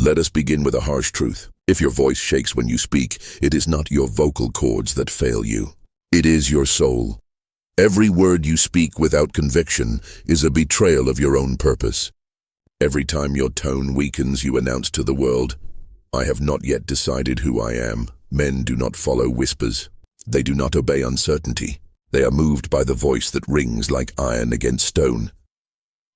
Let us begin with a harsh truth. If your voice shakes when you speak, it is not your vocal cords that fail you. It is your soul. Every word you speak without conviction is a betrayal of your own purpose. Every time your tone weakens, you announce to the world, I have not yet decided who I am. Men do not follow whispers. They do not obey uncertainty. They are moved by the voice that rings like iron against stone.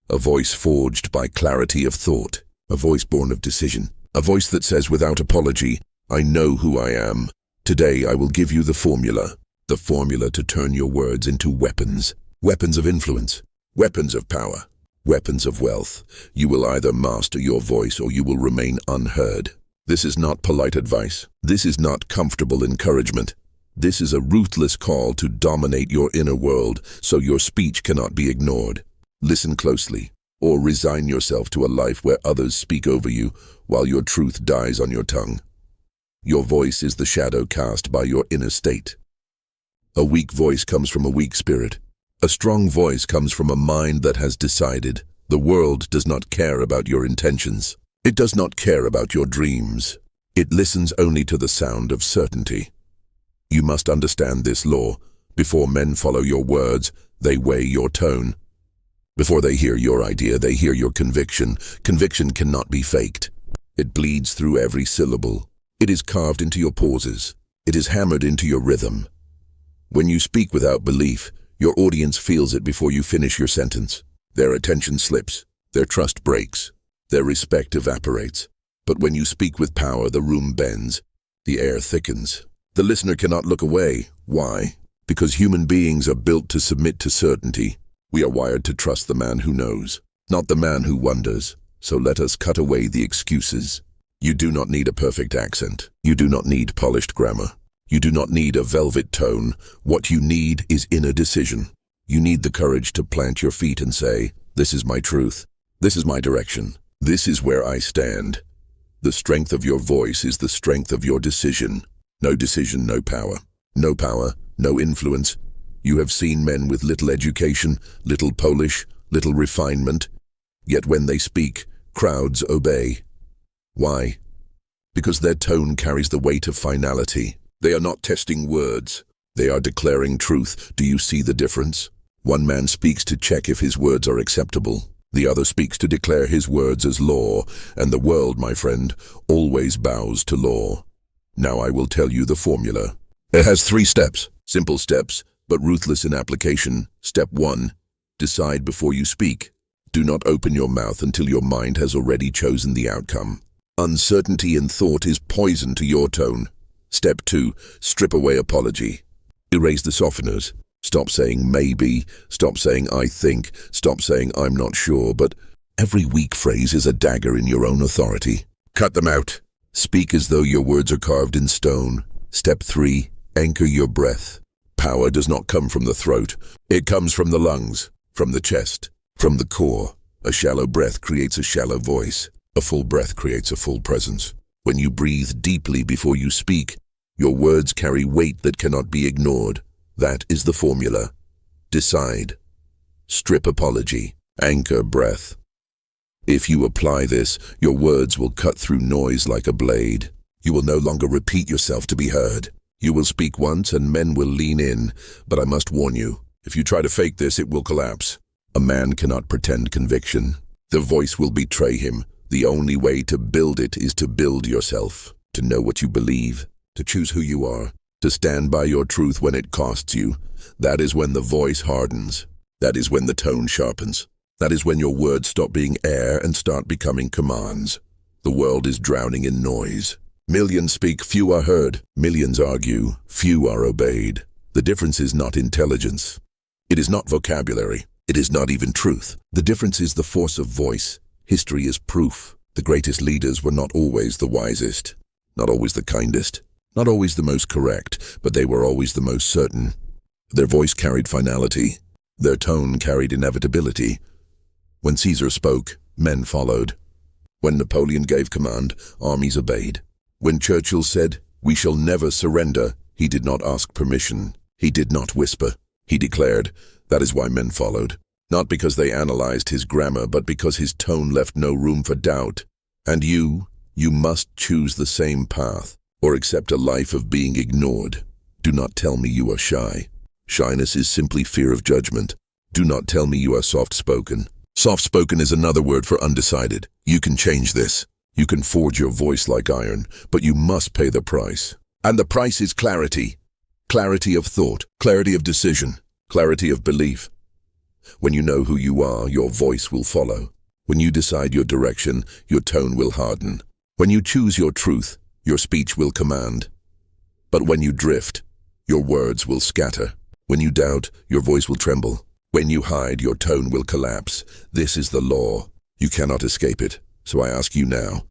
A voice forged by clarity of thought. A voice born of decision. A voice that says without apology, I know who I am. Today I will give you the formula to turn your words into weapons. Weapons of influence. Weapons of power. Weapons of wealth. You will either master your voice or you will remain unheard. This is not polite advice. This is not comfortable encouragement. This is a ruthless call to dominate your inner world so your speech cannot be ignored. Listen closely, or resign yourself to a life where others speak over you while your truth dies on your tongue. Your voice is the shadow cast by your inner state. A weak voice comes from a weak spirit. A strong voice comes from a mind that has decided. The world does not care about your intentions. It does not care about your dreams. It listens only to the sound of certainty. You must understand this law. Before men follow your words, they weigh your tone. Before they hear your idea, they hear your conviction. Conviction cannot be faked. It bleeds through every syllable. It is carved into your pauses. It is hammered into your rhythm. When you speak without belief, your audience feels it before you finish your sentence. Their attention slips. Their trust breaks. Their respect evaporates. But when you speak with power, the room bends. The air thickens. The listener cannot look away. Why? Because human beings are built to submit to certainty. We are wired to trust the man who knows, not the man who wonders. So let us cut away the excuses. You do not need a perfect accent. You do not need polished grammar. You do not need a velvet tone. What you need is inner decision. You need the courage to plant your feet and say, this is my truth. This is my direction. This is where I stand. The strength of your voice is the strength of your decision. No decision, no power. No power, no influence. You have seen men with little education, little polish, little refinement. Yet when they speak, crowds obey. Why? Because their tone carries the weight of finality. They are not testing words. They are declaring truth. Do you see the difference? One man speaks to check if his words are acceptable. The other speaks to declare his words as law. And the world, my friend, always bows to law. Now I will tell you the formula. It has 3 steps. Simple steps, but ruthless in application. Step 1. Decide before you speak. Do not open your mouth until your mind has already chosen the outcome. Uncertainty in thought is poison to your tone. Step 2. Strip away apology. Erase the softeners. Stop saying maybe. Stop saying I think. Stop saying I'm not sure. But every weak phrase is a dagger in your own authority. Cut them out. Speak as though your words are carved in stone. Step 3. Anchor your breath. Power does not come from the throat. It comes from the lungs, from the chest, from the core. A shallow breath creates a shallow voice. A full breath creates a full presence. When you breathe deeply before you speak, your words carry weight that cannot be ignored. That is the formula. Decide. Strip apology. Anchor breath. If you apply this, your words will cut through noise like a blade. You will no longer repeat yourself to be heard. You will speak once and men will lean in, but I must warn you, if you try to fake this, it will collapse. A man cannot pretend conviction. The voice will betray him. The only way to build it is to build yourself, to know what you believe, to choose who you are, to stand by your truth when it costs you. That is when the voice hardens. That is when the tone sharpens. That is when your words stop being air and start becoming commands. The world is drowning in noise. Millions speak, few are heard. Millions argue, few are obeyed. The difference is not intelligence. It is not vocabulary. It is not even truth. The difference is the force of voice. History is proof. The greatest leaders were not always the wisest, not always the kindest, not always the most correct, but they were always the most certain. Their voice carried finality. Their tone carried inevitability. When Caesar spoke, men followed. When Napoleon gave command, armies obeyed. When Churchill said, "We shall never surrender," he did not ask permission. He did not whisper. He declared. That is why men followed. Not because they analyzed his grammar, but because his tone left no room for doubt. And you, You must choose the same path, or accept a life of being ignored. Do not tell me you are shy. Shyness is simply fear of judgment. Do not tell me you are soft-spoken. Soft-spoken is another word for undecided. You can change this. You can forge your voice like iron, but you must pay the price. And the price is clarity. Clarity of thought, clarity of decision, clarity of belief. When you know who you are, your voice will follow. When you decide your direction, your tone will harden. When you choose your truth, your speech will command. But when you drift, your words will scatter. When you doubt, your voice will tremble. When you hide, your tone will collapse. This is the law. You cannot escape it. So I ask you now,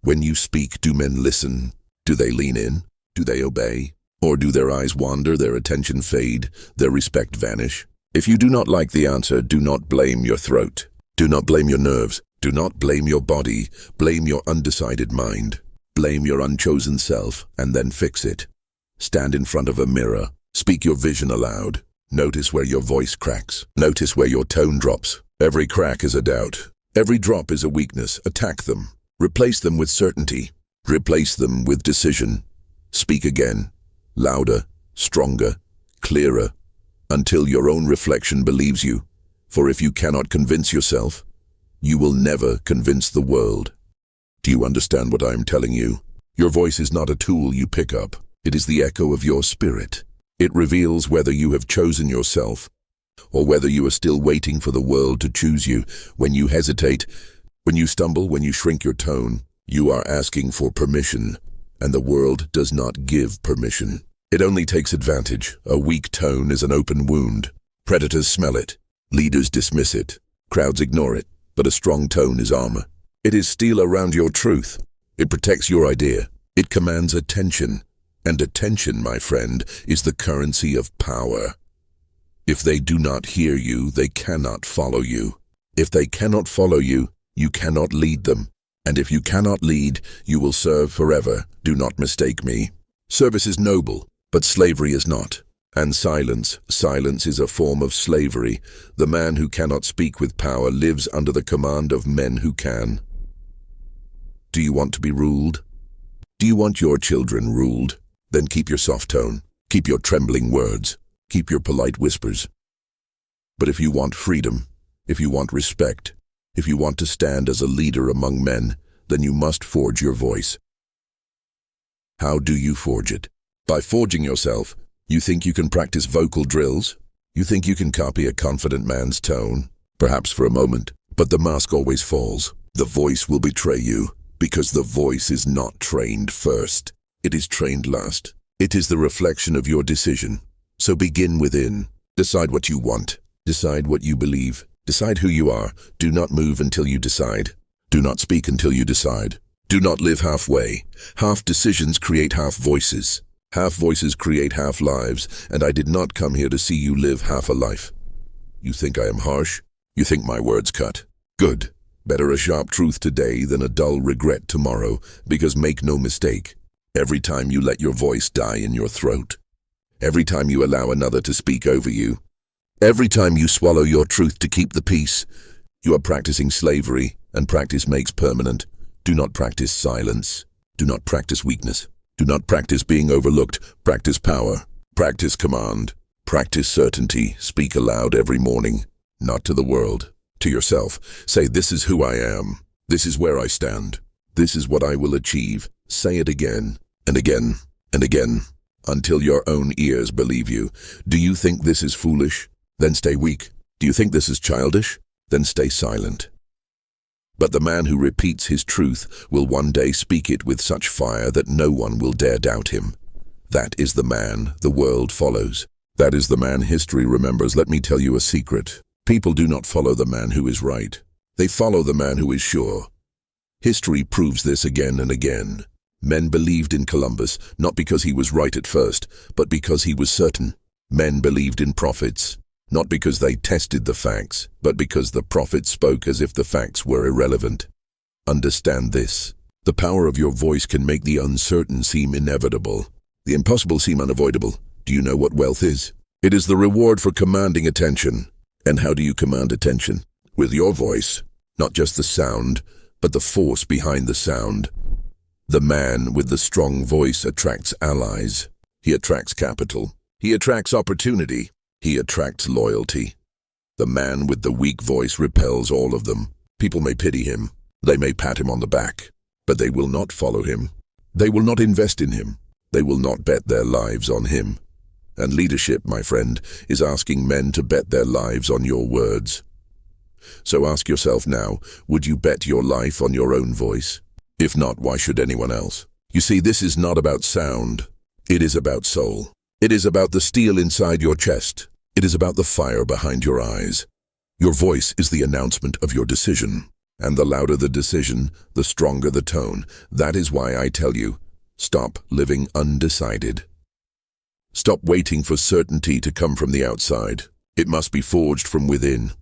when you speak, do men listen? Do they lean in? Do they obey? Or do their eyes wander, their attention fade, their respect vanish? If you do not like the answer, do not blame your throat. Do not blame your nerves. Do not blame your body. Blame your undecided mind. Blame your unchosen self, and then fix it. Stand in front of a mirror. Speak your vision aloud. Notice where your voice cracks. Notice where your tone drops. Every crack is a doubt. Every drop is a weakness. Attack them. Replace them with certainty. Replace them with decision. Speak again. Louder, stronger, clearer, until your own reflection believes you. For if you cannot convince yourself, you will never convince the world. Do you understand what I am telling you? Your voice is not a tool you pick up. It is the echo of your spirit. It reveals whether you have chosen yourself, or whether you are still waiting for the world to choose you. When you hesitate, when you stumble, when you shrink your tone, you are asking for permission, and the world does not give permission. It only takes advantage. A weak tone is an open wound. Predators smell it. Leaders dismiss it. Crowds ignore it. But a strong tone is armor. It is steel around your truth. It protects your idea. It commands attention. And attention, my friend, is the currency of power. If they do not hear you, they cannot follow you. If they cannot follow you, you cannot lead them. And if you cannot lead, you will serve forever. Do not mistake me. Service is noble, but slavery is not. And silence is a form of slavery. The man who cannot speak with power lives under the command of men who can. Do you want to be ruled? Do you want your children ruled? Then keep your soft tone. Keep your trembling words. Keep your polite whispers. But if you want freedom, if you want respect, if you want to stand as a leader among men, then you must forge your voice. How do you forge it? By forging yourself. You think you can practice vocal drills? You think you can copy a confident man's tone? Perhaps for a moment, but the mask always falls. The voice will betray you, because the voice is not trained first. It is trained last. It is the reflection of your decision. So begin within. Decide what you want. Decide what you believe. Decide who you are. Do not move until you decide. Do not speak until you decide. Do not live halfway. Half decisions create half voices. Half voices create half lives, and I did not come here to see you live half a life. You think I am harsh? You think my words cut? Good. Better a sharp truth today than a dull regret tomorrow, because make no mistake, every time you let your voice die in your throat, every time you allow another to speak over you, every time you swallow your truth to keep the peace, you are practicing slavery, and practice makes permanent. Do not practice silence. Do not practice weakness. Do not practice being overlooked. Practice power. Practice command. Practice certainty. Speak aloud every morning. Not to the world. To yourself. Say, this is who I am. This is where I stand. This is what I will achieve. Say it again, and again, and again, until your own ears believe you. Do you think this is foolish? Then stay weak. Do you think this is childish? Then stay silent. But the man who repeats his truth will one day speak it with such fire that no one will dare doubt him. That is the man the world follows. That is the man history remembers. Let me tell you a secret. People do not follow the man who is right. They follow the man who is sure. History proves this again and again. Men believed in Columbus, not because he was right at first, but because he was certain. Men believed in prophets, not because they tested the facts, but because the prophets spoke as if the facts were irrelevant. Understand this. The power of your voice can make the uncertain seem inevitable, the impossible seem unavoidable. Do you know what wealth is? It is the reward for commanding attention. And how do you command attention? With your voice. Not just the sound, but the force behind the sound. The man with the strong voice attracts allies. He attracts capital. He attracts opportunity. He attracts loyalty. The man with the weak voice repels all of them. People may pity him. They may pat him on the back, but they will not follow him. They will not invest in him. They will not bet their lives on him. And leadership, my friend, is asking men to bet their lives on your words. So ask yourself now, would you bet your life on your own voice? If not, why should anyone else? You see, this is not about sound. It is about soul. It is about the steel inside your chest. It is about the fire behind your eyes. Your voice is the announcement of your decision. And the louder the decision, the stronger the tone. That is why I tell you, stop living undecided. Stop waiting for certainty to come from the outside. It must be forged from within.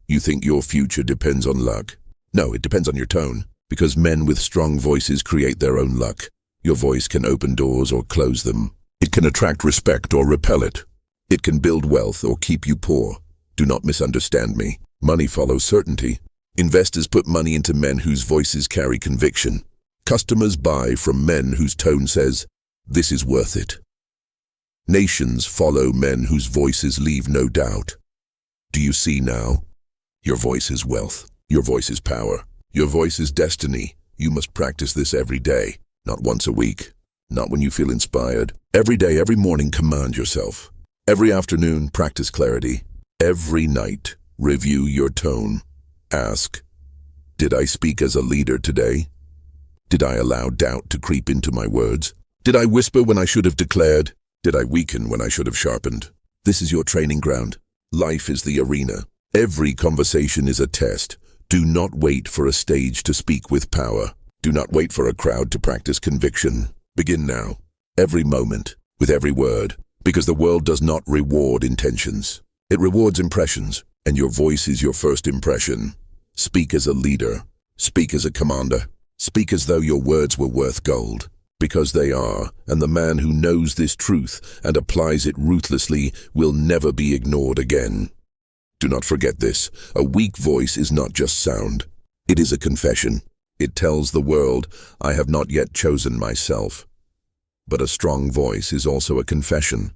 You think your future depends on luck? No, it depends on your tone, because men with strong voices create their own luck. Your voice can open doors or close them. It can attract respect or repel it. It can build wealth or keep you poor. Do not misunderstand me. Money follows certainty. Investors put money into men whose voices carry conviction. Customers buy from men whose tone says, "This is worth it." Nations follow men whose voices leave no doubt. Do you see now? Your voice is wealth. Your voice is power. Your voice is destiny. You must practice this every day, not once a week, not when you feel inspired. Every day, every morning, command yourself. Every afternoon, practice clarity. Every night, review your tone. Ask, did I speak as a leader today? Did I allow doubt to creep into my words? Did I whisper when I should have declared? Did I weaken when I should have sharpened? This is your training ground. Life is the arena. Every conversation is a test. Do not wait for a stage to speak with power. Do not wait for a crowd to practice conviction. Begin now, every moment, with every word, because the world does not reward intentions. It rewards impressions, and your voice is your first impression. Speak as a leader. Speak as a commander. Speak as though your words were worth gold, because they are, and the man who knows this truth and applies it ruthlessly will never be ignored again. Do not forget this. A weak voice is not just sound. It is a confession. It tells the world, I have not yet chosen myself. But a strong voice is also a confession.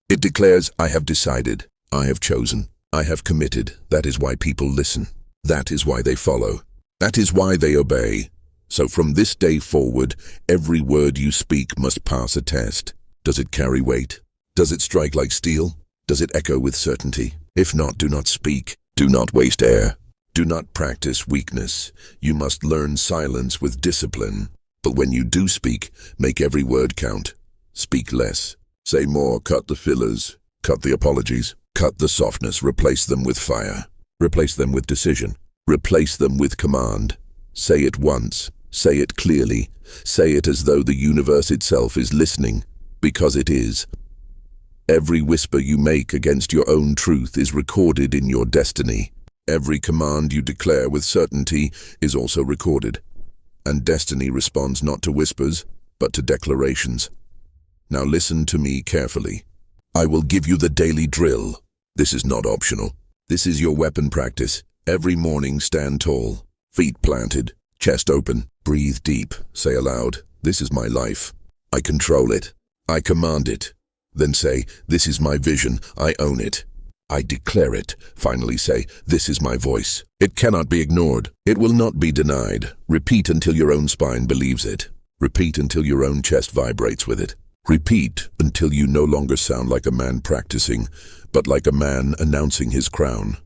It declares, I have decided. I have chosen. I have committed. That is why people listen. That is why they follow. That is why they obey. So from this day forward, every word you speak must pass a test. Does it carry weight? Does it strike like steel? Does it echo with certainty? If not, do not speak. Do not waste air. Do not practice weakness. You must learn silence with discipline. But when you do speak, make every word count. Speak less. Say more. Cut the fillers. Cut the apologies. Cut the softness. Replace them with fire. Replace them with decision. Replace them with command. Say it once. Say it clearly. Say it as though the universe itself is listening, because it is. Every whisper you make against your own truth is recorded in your destiny. Every command you declare with certainty is also recorded. And destiny responds not to whispers, but to declarations. Now listen to me carefully. I will give you the daily drill. This is not optional. This is your weapon practice. Every morning stand tall, feet planted, chest open, breathe deep, say aloud, this is my life. I control it. I command it. Then say, this is my vision. I own it. I declare it. Finally say, this is my voice. It cannot be ignored. It will not be denied. Repeat until your own spine believes it. Repeat until your own chest vibrates with it. Repeat until you no longer sound like a man practicing, but like a man announcing his crown.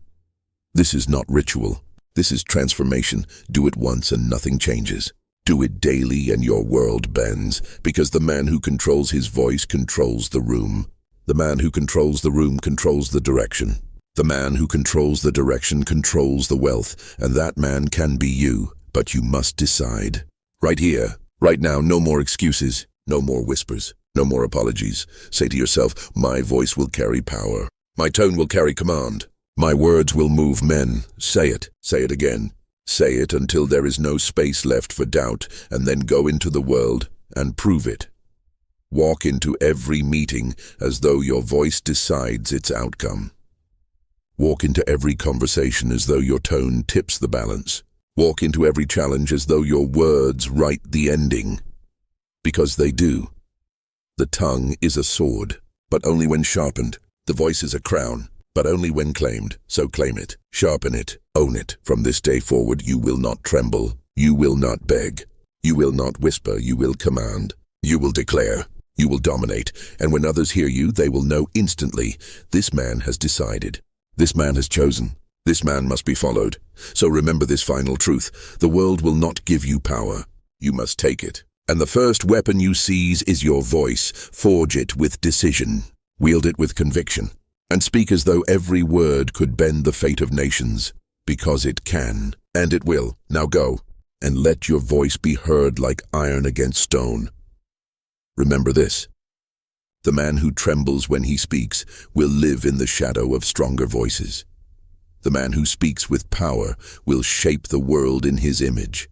This is not ritual. This is transformation. Do it once and nothing changes. Do it daily and your world bends, because the man who controls his voice controls the room. The man who controls the room controls the direction. The man who controls the direction controls the wealth, and that man can be you, but you must decide. Right here, right now, no more excuses, no more whispers, no more apologies. Say to yourself, my voice will carry power. My tone will carry command. My words will move men. Say it again. Say it until there is no space left for doubt, and then go into the world and prove it. Walk into every meeting as though your voice decides its outcome. Walk into every conversation as though your tone tips the balance. Walk into every challenge as though your words write the ending. Because they do. The tongue is a sword, but only when sharpened. The voice is a crown, but only when claimed. So claim it, sharpen it, own it. From this day forward, you will not tremble. You will not beg. You will not whisper. You will command. You will declare. You will dominate. And when others hear you, they will know instantly, this man has decided. This man has chosen. This man must be followed. So remember this final truth. The world will not give you power. You must take it. And the first weapon you seize is your voice. Forge it with decision. Wield it with conviction. And speak as though every word could bend the fate of nations. Because it can. And it will. Now go. And let your voice be heard like iron against stone. Remember this. The man who trembles when he speaks will live in the shadow of stronger voices. The man who speaks with power will shape the world in his image.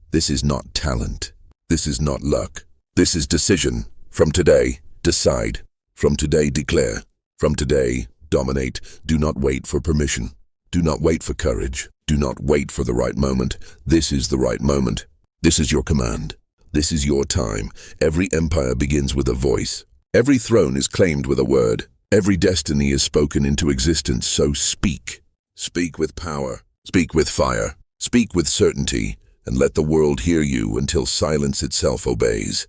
This is not talent. This is not luck. This is decision. From today, decide. From today, declare. From today, dominate. Do not wait for permission. Do not wait for courage. Do not wait for the right moment. This is the right moment. This is your command. This is your time. Every empire begins with a voice. Every throne is claimed with a word. Every destiny is spoken into existence, so speak. Speak with power. Speak with fire. Speak with certainty, and let the world hear you until silence itself obeys.